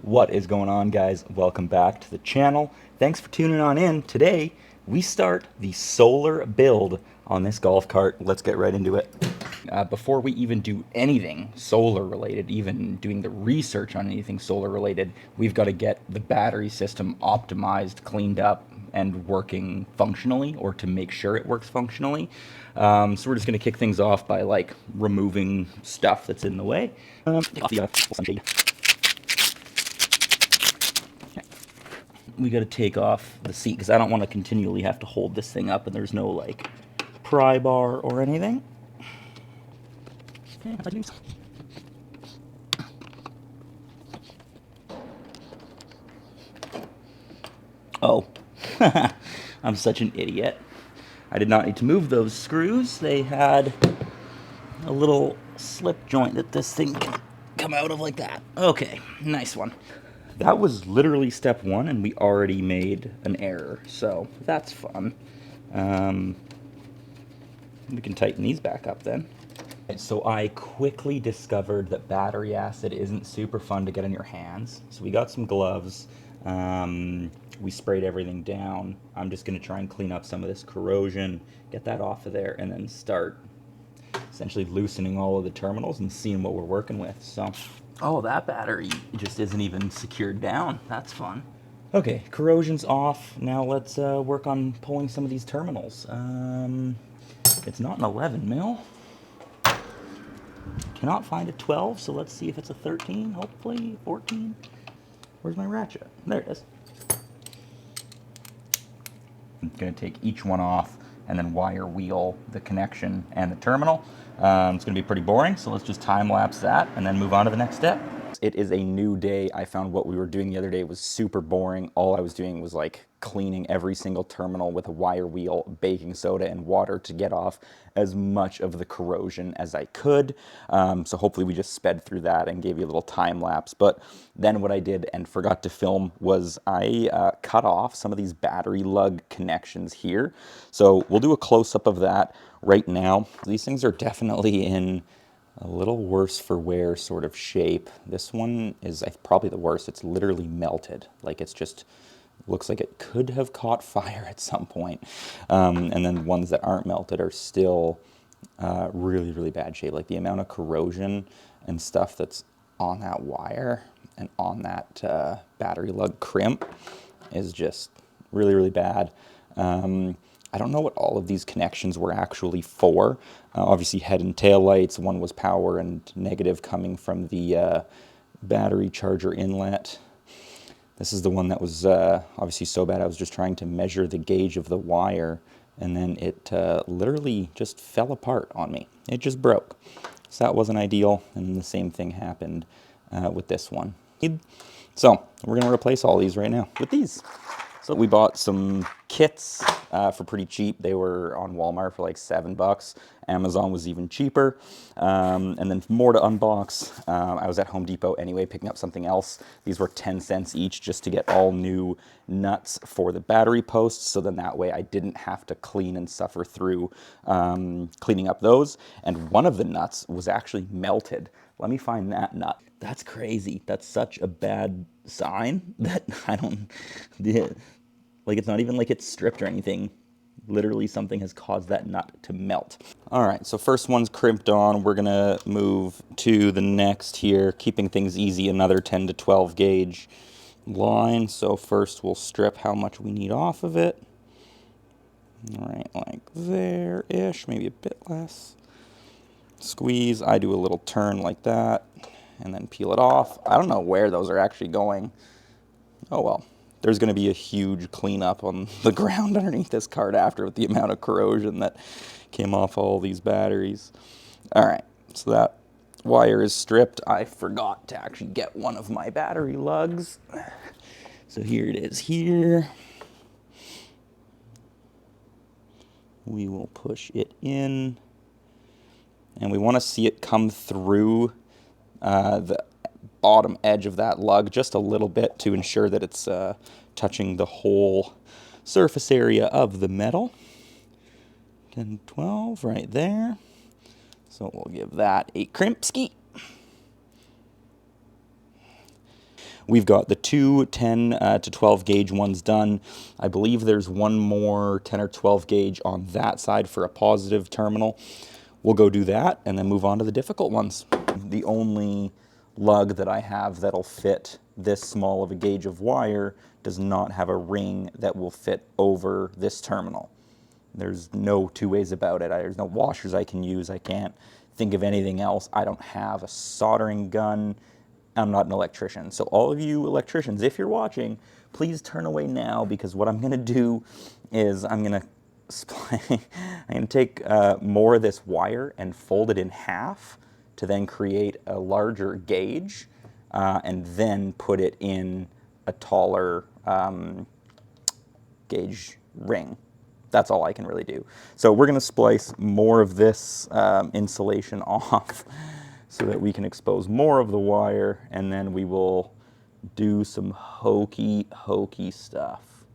What is going on, guys? Welcome back to the channel. Thanks for tuning on in. Today, we start the solar build on this golf cart. Let's get right into it. Before we even do anything solar related, even doing the research on anything solar related, we've got to get the battery system optimized, cleaned up, and working functionally, or to make sure it works functionally. So we're just going to kick things off by removing stuff that's in the way. Take off the sunshade. We got to take off the seat because I don't want to continually have to hold this thing up and there's no pry bar or anything. Okay, oh, I'm such an idiot. I did not need to move those screws. They had a little slip joint that this thing can come out of like that. Okay, nice one. That was literally step one, and we already made an error, so that's fun. We can tighten these back up then. So I quickly discovered that battery acid isn't super fun to get in your hands. So we got some gloves. We sprayed everything down. I'm just going to try and clean up some of this corrosion, get that off of there, and then start essentially loosening all of the terminals and seeing what we're working with. So, oh, that battery just isn't even secured down. That's fun. Okay, corrosion's off. Now let's work on pulling some of these terminals. It's not an 11 mil. Cannot find a 12, so let's see if it's a 13, hopefully 14. Where's my ratchet? There it is. I'm going to take each one off and then wire wheel the connection and the terminal. It's going to be pretty boring, so let's just time lapse that and then move on to the next step. It is a new day. I found what we were doing the other day was super boring. All I was doing was cleaning every single terminal with a wire wheel, baking soda, and water to get off as much of the corrosion as I could. So hopefully we just sped through that and gave you a little time lapse. But then what I did and forgot to film was I cut off some of these battery lug connections here. So we'll do a close-up of that right now. These things are definitely in a little worse for wear sort of shape. This one is probably the worst. It's literally melted. It's just looks like it could have caught fire at some point. And then ones that aren't melted are still really, really bad shape. The amount of corrosion and stuff that's on that wire and on that battery lug crimp is just really, really bad. I don't know what all of these connections were actually for. Obviously head and tail lights, one was power and negative coming from the battery charger inlet. This is the one that was obviously so bad I was just trying to measure the gauge of the wire and then it literally just fell apart on me. It just broke. So that wasn't ideal, and the same thing happened with this one. So we're going to replace all these right now with these. So we bought some kits for pretty cheap. They were on Walmart for $7. Amazon was even cheaper. And then more to unbox. I was at Home Depot anyway, picking up something else. These were 10 cents each just to get all new nuts for the battery posts. So then that way I didn't have to clean and suffer through cleaning up those. And one of the nuts was actually melted. Let me find that nut. That's crazy. That's such a bad sign that I don't... it's not even like it's stripped or anything. Literally something has caused that nut to melt. All right, so first one's crimped on. We're gonna move to the next here, keeping things easy, another 10 to 12 gauge line. So first we'll strip how much we need off of it. All right, like there-ish, maybe a bit less. Squeeze, I do a little turn like that, and then peel it off. I don't know where those are actually going. Oh well. There's going to be a huge cleanup on the ground underneath this cart after with the amount of corrosion that came off all these batteries. All right, so that wire is stripped. I forgot to actually get one of my battery lugs. So here it is here. We will push it in. And we want to see it come through the bottom edge of that lug just a little bit to ensure that it's touching the whole surface area of the metal. 10, 12 right there. So we'll give that a crimp ski. We've got the two 10 to 12 gauge ones done. I believe there's one more 10 or 12 gauge on that side for a positive terminal. We'll go do that and then move on to the difficult ones. The only lug that I have that'll fit this small of a gauge of wire does not have a ring that will fit over this terminal. There's no two ways about it. There's no washers I can use. I can't think of anything else. I don't have a soldering gun. I'm not an electrician. So all of you electricians, if you're watching, please turn away now, because what I'm gonna do is I'm gonna take more of this wire and fold it in half to then create a larger gauge and then put it in a taller gauge ring. That's all I can really do. So we're gonna splice more of this insulation off so that we can expose more of the wire, and then we will do some hokey stuff.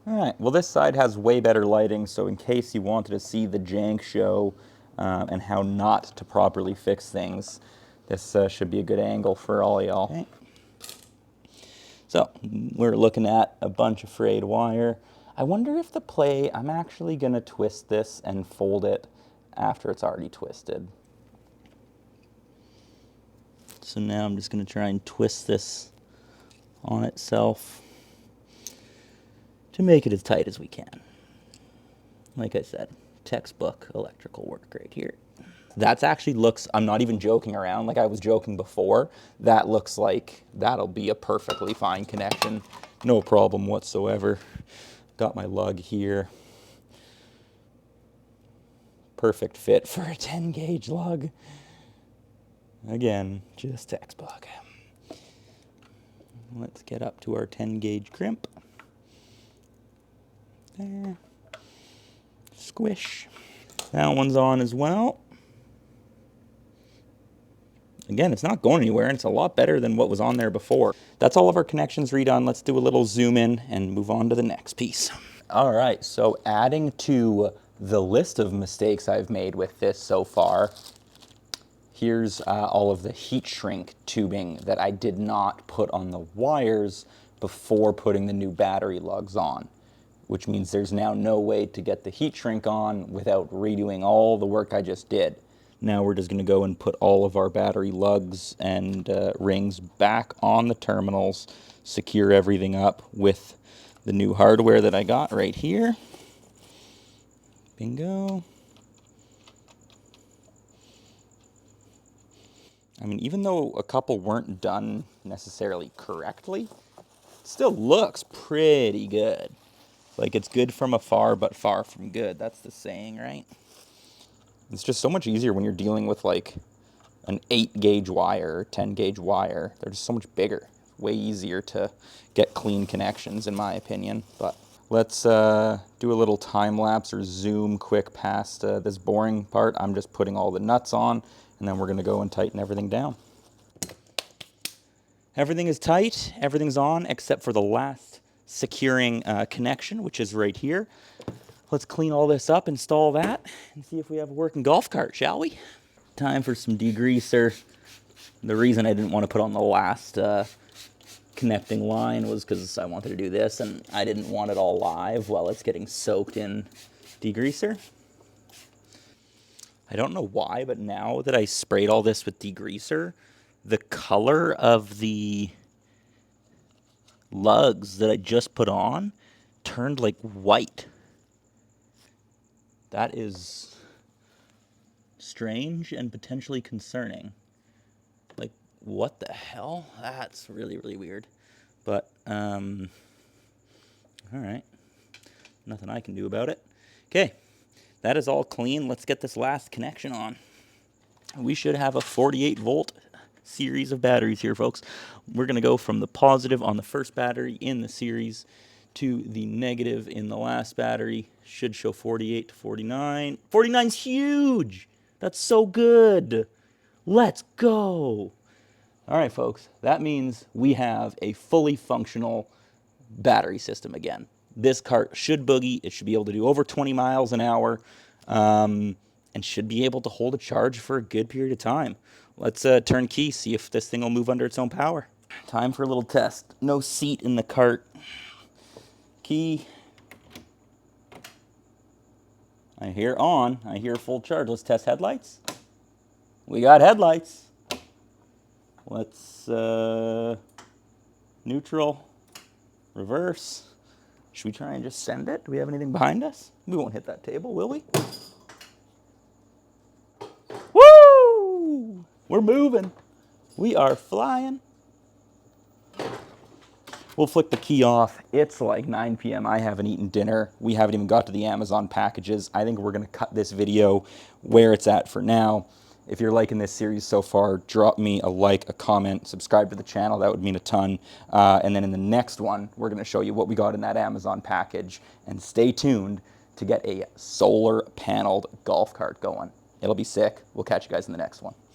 All right, well, this side has way better lighting, so in case you wanted to see the jank show and how not to properly fix things, this should be a good angle for all y'all. Okay. So we're looking at a bunch of frayed wire. I wonder if the play, I'm actually gonna twist this and fold it after it's already twisted. So now I'm just gonna try and twist this on itself to make it as tight as we can. Like I said, textbook electrical work right here. That's actually looks, I'm not even joking around like I was joking before. That looks like that'll be a perfectly fine connection. No problem whatsoever. Got my lug here. Perfect fit for a 10 gauge lug. Again, just textbook. Let's get up to our 10 gauge crimp. There. Squish. That one's on as well. Again, it's not going anywhere, and it's a lot better than what was on there before. That's all of our connections redone. Let's do a little zoom in and move on to the next piece. All right, so adding to the list of mistakes I've made with this so far, here's all of the heat shrink tubing that I did not put on the wires before putting the new battery lugs on, which means there's now no way to get the heat shrink on without redoing all the work I just did. Now we're just gonna go and put all of our battery lugs and rings back on the terminals, secure everything up with the new hardware that I got right here. Bingo. I mean, even though a couple weren't done necessarily correctly, it still looks pretty good. Like, it's good from afar, but far from good. That's the saying, right? It's just so much easier when you're dealing with like an 8 gauge wire, or 10 gauge wire. They're just so much bigger. Way easier to get clean connections, in my opinion. But let's do a little time lapse or zoom quick past this boring part. I'm just putting all the nuts on, and then we're gonna go and tighten everything down. Everything is tight, everything's on, except for the last securing connection, which is right here. Let's clean all this up, install that, and see if we have a working golf cart, shall we? Time for some degreaser. The reason I didn't want to put on the last connecting line was because I wanted to do this, and I didn't want it all live while it's getting soaked in degreaser. I don't know why, but now that I sprayed all this with degreaser, the color of the lugs that I just put on turned like white. That is strange and potentially concerning. Like, what the hell? That's really, really weird. But, all right. Nothing I can do about it. Okay, that is all clean. Let's get this last connection on. We should have a 48 volt series of batteries here, folks. We're gonna go from the positive on the first battery in the series to the negative in the last battery. Should show 48 to 49. 49's huge! That's so good! Let's go! All right, folks, that means we have a fully functional battery system again. This cart should boogie. It should be able to do over 20 miles an hour and should be able to hold a charge for a good period of time. Let's turn key, see if this thing will move under its own power. Time for a little test. No seat in the cart. Key. I hear on. I hear full charge. Let's test headlights. We got headlights. Let's neutral, reverse. Should we try and just send it? Do we have anything behind us? We won't hit that table, will we? Woo! We're moving. We are flying. We'll flick the key off. It's like 9 p.m. I haven't eaten dinner. We haven't even got to the Amazon packages. I think we're going to cut this video where it's at for now. If you're liking this series so far, drop me a like, a comment, subscribe to the channel. That would mean a ton. And then in the next one, we're going to show you what we got in that Amazon package. And stay tuned to get a solar paneled golf cart going. It'll be sick. We'll catch you guys in the next one.